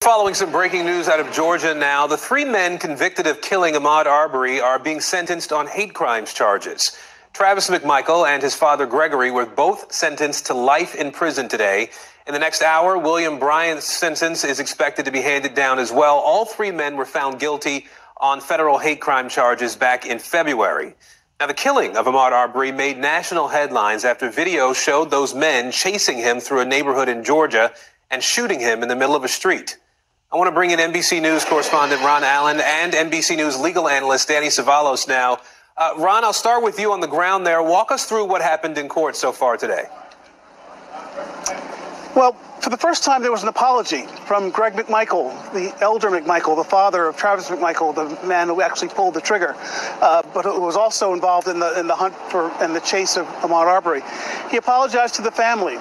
Following some breaking news out of Georgia now, the three men convicted of killing Ahmaud Arbery are being sentenced on hate crimes charges. Travis McMichael and his father Gregory were both sentenced to life in prison today. In the next hour, William Bryant's sentence is expected to be handed down as well. All three men were found guilty on federal hate crime charges back in February. Now, the killing of Ahmaud Arbery made national headlines after video showed those men chasing him through a neighborhood in Georgia and shooting him in the middle of a street. I want to bring in NBC News correspondent Ron Allen and NBC News legal analyst Danny Savalos now. Ron, I'll start with you on the ground there. Walk us through what happened in court so far today. Well, for the first time, there was an apology from Greg McMichael, the elder McMichael, the father of Travis McMichael, the man who actually pulled the trigger, but who was also involved in the hunt for and the chase of Ahmaud Arbery. He apologized to the family.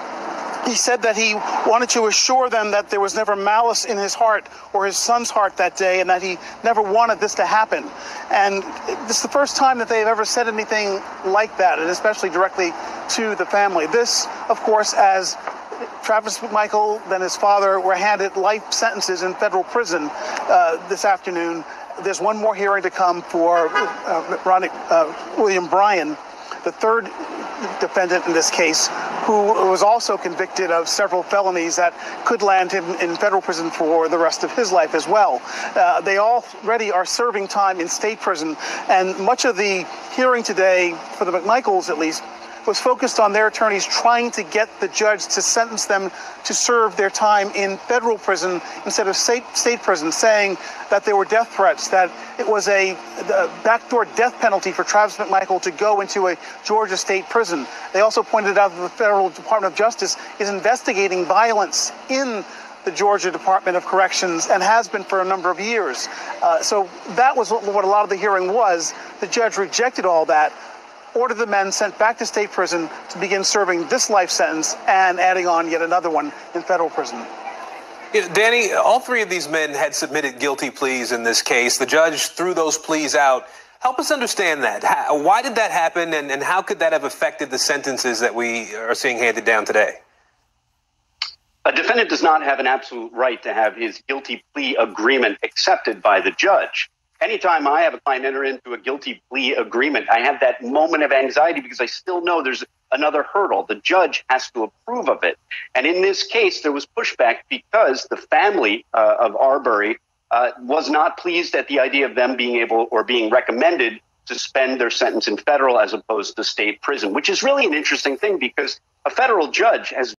He said that he wanted to assure them that there was never malice in his heart or his son's heart that day, and that he never wanted this to happen. And this is the first time that they've ever said anything like that, and especially directly to the family. This, of course, as Travis McMichael, then his father, were handed life sentences in federal prison this afternoon. There's one more hearing to come for William Bryan, the third defendant in this case, who was also convicted of several felonies that could land him in federal prison for the rest of his life as well. They already are serving time in state prison, and much of the hearing today, for the McMichaels at least, was focused on their attorneys trying to get the judge to sentence them to serve their time in federal prison instead of state prison, saying that there were death threats, that it was a backdoor death penalty for Travis McMichael to go into a Georgia state prison. They also pointed out that the Federal Department of Justice is investigating violence in the Georgia Department of Corrections and has been for a number of years. So that was what a lot of the hearing was. The judge rejected all that, ordered the men sent back to state prison to begin serving this life sentence and adding on yet another one in federal prison. Danny, all three of these men had submitted guilty pleas in this case. The judge threw those pleas out. Help us understand that. Why did that happen, and how could that have affected the sentences that we are seeing handed down today? A defendant does not have an absolute right to have his guilty plea agreement accepted by the judge. Anytime I have a client enter into a guilty plea agreement, I have that moment of anxiety because I still know there's another hurdle. The judge has to approve of it. And in this case, there was pushback because the family of Arbery was not pleased at the idea of them being able or being recommended to spend their sentence in federal as opposed to state prison, which is really an interesting thing because a federal judge has